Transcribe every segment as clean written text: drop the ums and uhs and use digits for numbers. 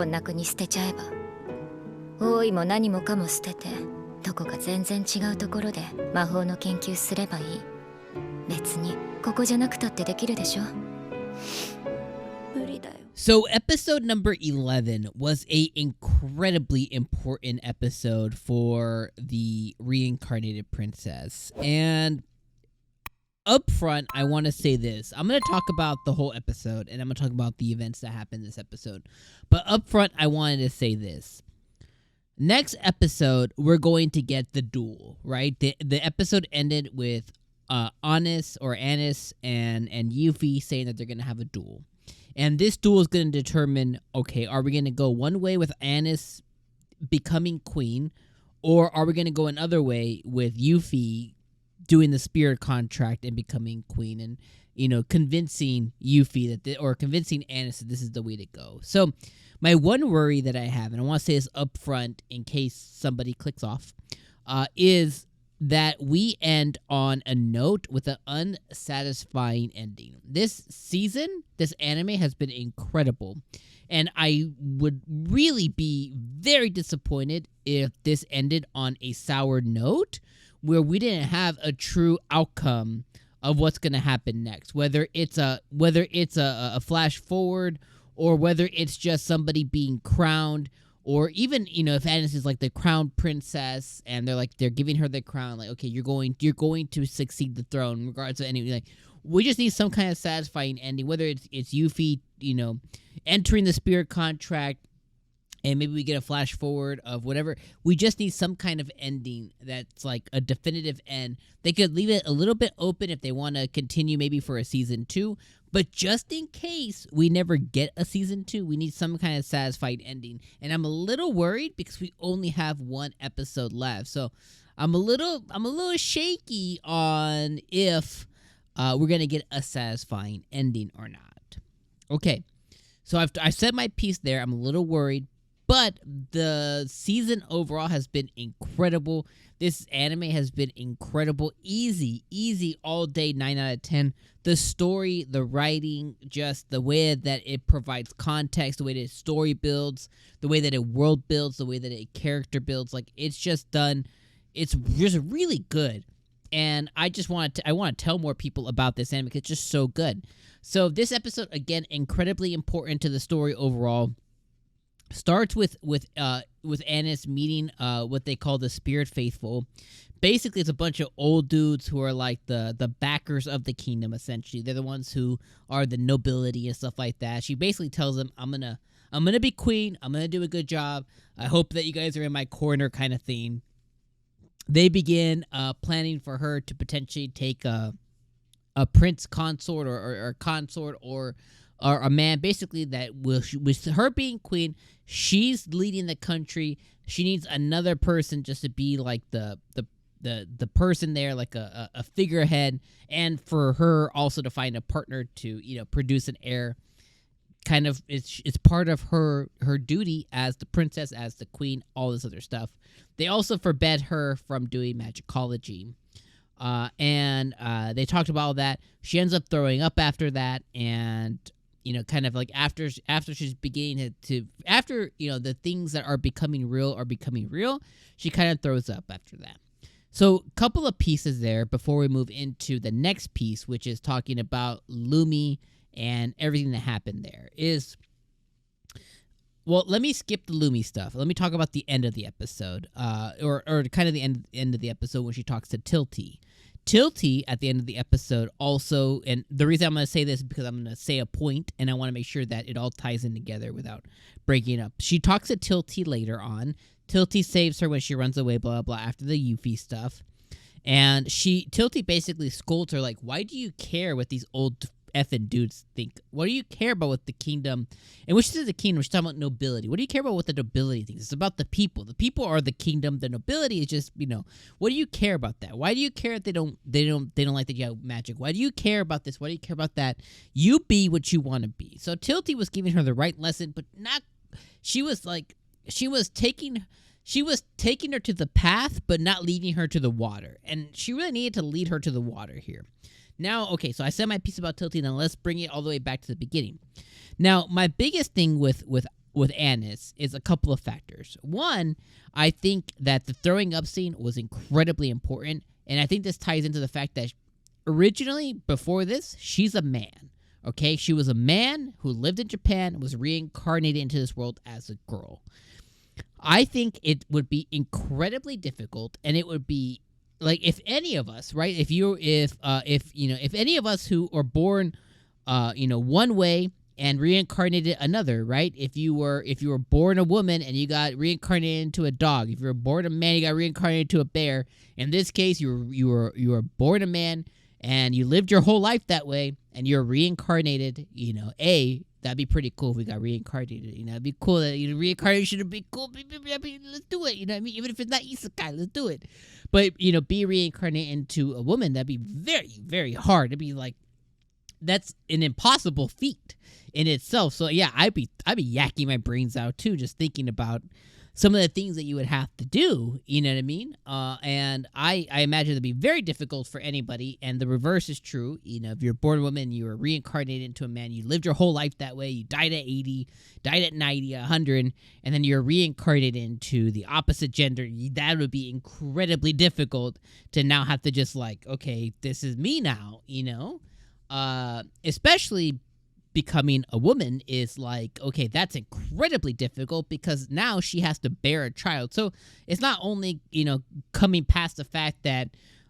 こんな国捨てちゃえば、王位も何もかも捨てて、どこか全然違うところで魔法の研究すればいい。別にここじゃなくたってできるでしょ。無理だよ。So episode number 11 was a incredibly important episode for the Reincarnated Princess. And up front, I want to say this. I'm going to talk about the whole episode, and I'm going to talk about the events that happened this episode. But up front, I wanted to say this. Next episode, we're going to get the duel, right? The episode ended with Anis and Yuffie saying that they're going to have a duel. And this duel is going to determine, okay, are we going to go one way with Anis becoming queen, or are we going to go another way with Yuffie doing the spirit contract and becoming queen, and, you know, convincing Yuffie or convincing Anis that this is the way to go. So my one worry that I have, and I want to say this up front in case somebody clicks off, is that we end on a note with an unsatisfying ending. This season, this anime has been incredible, and I would really be very disappointed if this ended on a sour note where we didn't have a true outcome of what's going to happen next, whether it's a flash forward, or whether it's just somebody being crowned, or even, you know, if Anis is like the crowned princess and they're giving her the crown, like, okay, you're going to succeed the throne regardless of anything. Like, we just need some kind of satisfying ending, whether it's Yuffie, you know, entering the spirit contract, and maybe we get a flash forward of whatever. We just need some kind of ending that's like a definitive end. They could leave it a little bit open if they want to continue maybe for a season 2. But just in case we never get a season 2, we need some kind of satisfied ending. And I'm a little worried because we only have one episode left. So I'm a little shaky on if we're going to get a satisfying ending or not. Okay, so I've said my piece there. I'm a little worried. But the season overall has been incredible. This anime has been incredible. Easy all day, 9 out of 10. The story, the writing, just the way that it provides context, the way that its story builds, the way that it world builds, the way that it character builds. Like, it's just done. It's just really good. And I want to tell more people about this anime because it's just so good. So this episode, again, incredibly important to the story overall. Starts with Anis meeting what they call the Spirit Faithful. Basically, it's a bunch of old dudes who are like the backers of the kingdom, essentially. They're the ones who are the nobility and stuff like that. She basically tells them, I'm gonna be queen, I'm gonna do a good job, I hope that you guys are in my corner, kind of thing. They begin planning for her to potentially take a prince consort or consort or a man, basically, that with her being queen, she's leading the country. She needs another person just to be like the person there, like a figurehead, and for her also to find a partner to, you know, produce an heir. Kind of, it's part of her duty as the princess, as the queen, all this other stuff. They also forbade her from doing magicology. And they talked about all that. She ends up throwing up after that, and, you know, kind of like after she's beginning after, you know, the things that are becoming real, she kind of throws up after that. So a couple of pieces there before we move into the next piece, which is talking about Lumi and everything that happened there is, well, let me skip the Lumi stuff. Let me talk about the end of the episode, or kind of the end of the episode when she talks to Tilty. Tilty, at the end of the episode, also, and the reason I'm going to say this is because I'm going to say a point, and I want to make sure that it all ties in together without breaking up. She talks to Tilty later on. Tilty saves her when she runs away, blah, blah, blah, after the Yuffie stuff. And Tilty basically scolds her, like, why do you care what these old effing dudes think? What do you care about what the kingdom, and which is the kingdom, she's talking about nobility. What do you care about what the nobility thinks? It's about the people. The people are the kingdom. The nobility is just, you know, what do you care about that? Why do you care if they don't like that you have magic? Why do you care about this? Why do you care about that? You be what you want to be. So Tilty was giving her the right lesson, but not, she was taking her to the path, but not leading her to the water. And she really needed to lead her to the water here. Now, okay, so I said my piece about Tilty, now let's bring it all the way back to the beginning. Now, my biggest thing with with Annis is a couple of factors. One, I think that the throwing up scene was incredibly important, and I think this ties into the fact that originally, before this, she's a man. Okay, she was a man who lived in Japan, was reincarnated into this world as a girl. I think it would be incredibly difficult, and it would be like if any of us, right? If any of us who are born, one way and reincarnated another, right? If you were born a woman and you got reincarnated into a dog, if you were born a man, you got reincarnated into a bear. In this case, you were born a man and you lived your whole life that way, and you're reincarnated. That'd be pretty cool if we got reincarnated. It'd be cool that reincarnation would be cool. Let's do it. Even if it's not isekai, let's do it. But be reincarnated into a woman, that'd be very, very hard. It'd be like that's an impossible feat in itself. So yeah, I'd be yakking my brains out too, just thinking about some of the things that you would have to do, you know what I mean? And I imagine it'd be very difficult for anybody, and the reverse is true. If you're a born woman, you were reincarnated into a man, you lived your whole life that way, you died at 80, died at 90, 100, and then you're reincarnated into the opposite gender, that would be incredibly difficult to now have to just like, okay, this is me now, especially becoming a woman is like, okay, that's incredibly difficult because now she has to bear a child. So it's not only, coming past the fact that,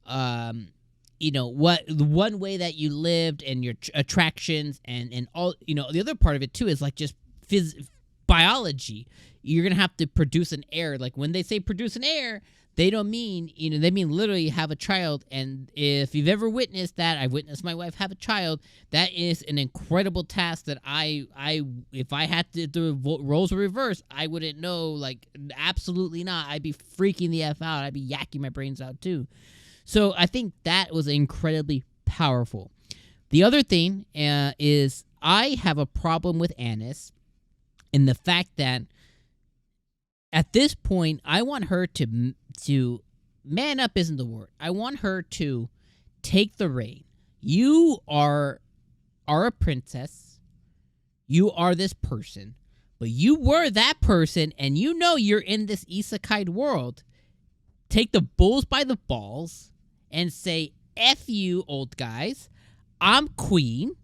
what the one way that you lived and your attractions and all, the other part of it too is like just biology. You're going to have to produce an heir. Like when they say produce an heir, they don't mean, they mean literally have a child. And if you've ever witnessed that, I've witnessed my wife have a child, that is an incredible task that if I had to do roles were reversed, I wouldn't know, like, absolutely not. I'd be freaking the F out. I'd be yakking my brains out too. So I think that was incredibly powerful. The other thing is I have a problem with Annis in the fact that at this point, I want her to man up isn't the word. I want her to take the reign. You are a princess. You are this person. But you were that person, and you're in this isekai world. Take the bulls by the balls and say, F you, old guys. I'm queen.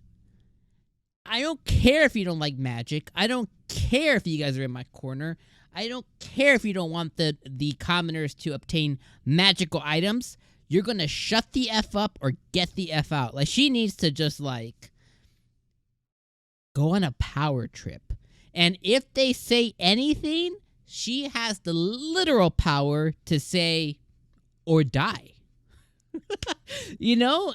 I don't care if you don't like magic. I don't care if you guys are in my corner. I don't care if you don't want the commoners to obtain magical items. You're going to shut the F up or get the F out. Like, she needs to just, like, go on a power trip. And if they say anything, she has the literal power to say or die.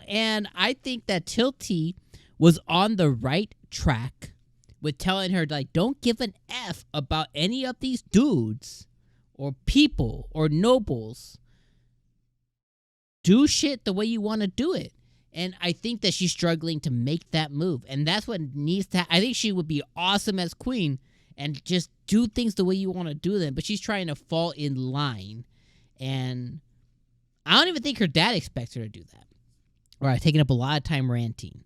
And I think that Tilty was on the right track with telling her, like, don't give an F about any of these dudes or people or nobles. Do shit the way you want to do it. And I think that she's struggling to make that move. And that's what needs to I think she would be awesome as queen and just do things the way you want to do them. But she's trying to fall in line. And I don't even think her dad expects her to do that. All right, taking up a lot of time ranting.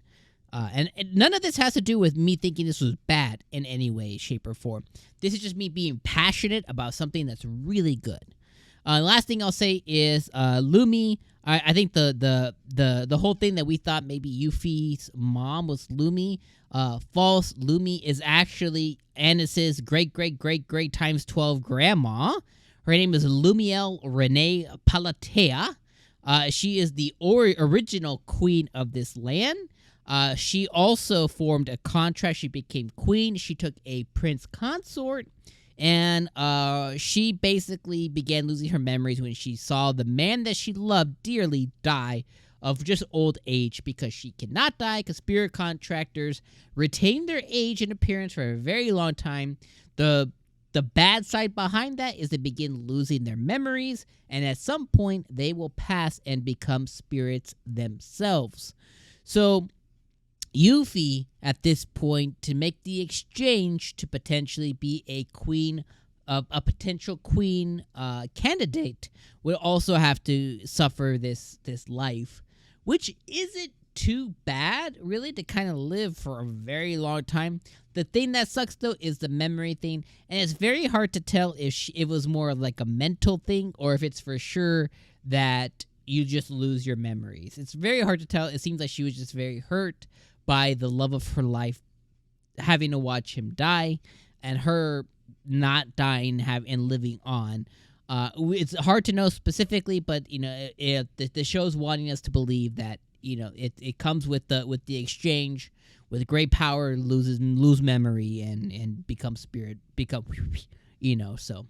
And none of this has to do with me thinking this was bad in any way, shape, or form. This is just me being passionate about something that's really good. Last thing I'll say is Lumi. I think the whole thing that we thought maybe Yuffie's mom was Lumi, false. Lumi is actually Annis's great times 12 grandma. Her name is Lumiel Renee Palatea. She is the original queen of this land. She also formed a contract. She became queen. She took a prince consort, and she basically began losing her memories when she saw the man that she loved dearly die of just old age, because she cannot die because spirit contractors retain their age and appearance for a very long time. The bad side behind that is they begin losing their memories, and at some point they will pass and become spirits themselves. So Yuffie, at this point, to make the exchange to potentially be a queen, a potential queen candidate, will also have to suffer this life, which isn't too bad, really, to kind of live for a very long time. The thing that sucks, though, is the memory thing. And it's very hard to tell if it was more like a mental thing or if it's for sure that you just lose your memories. It's very hard to tell. It seems like she was just very hurt by the love of her life, having to watch him die, and her not dying and living on. It's hard to know specifically, but the show's wanting us to believe that it comes with the exchange. With great power, lose memory and become spirit, so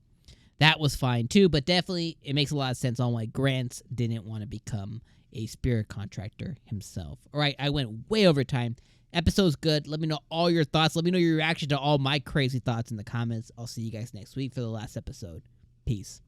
that was fine too. But definitely, it makes a lot of sense on why Grant didn't want to become a spirit contractor himself. All right, I went way over time. Episode's good. Let me know all your thoughts. Let me know your reaction to all my crazy thoughts in the comments. I'll see you guys next week for the last episode. Peace.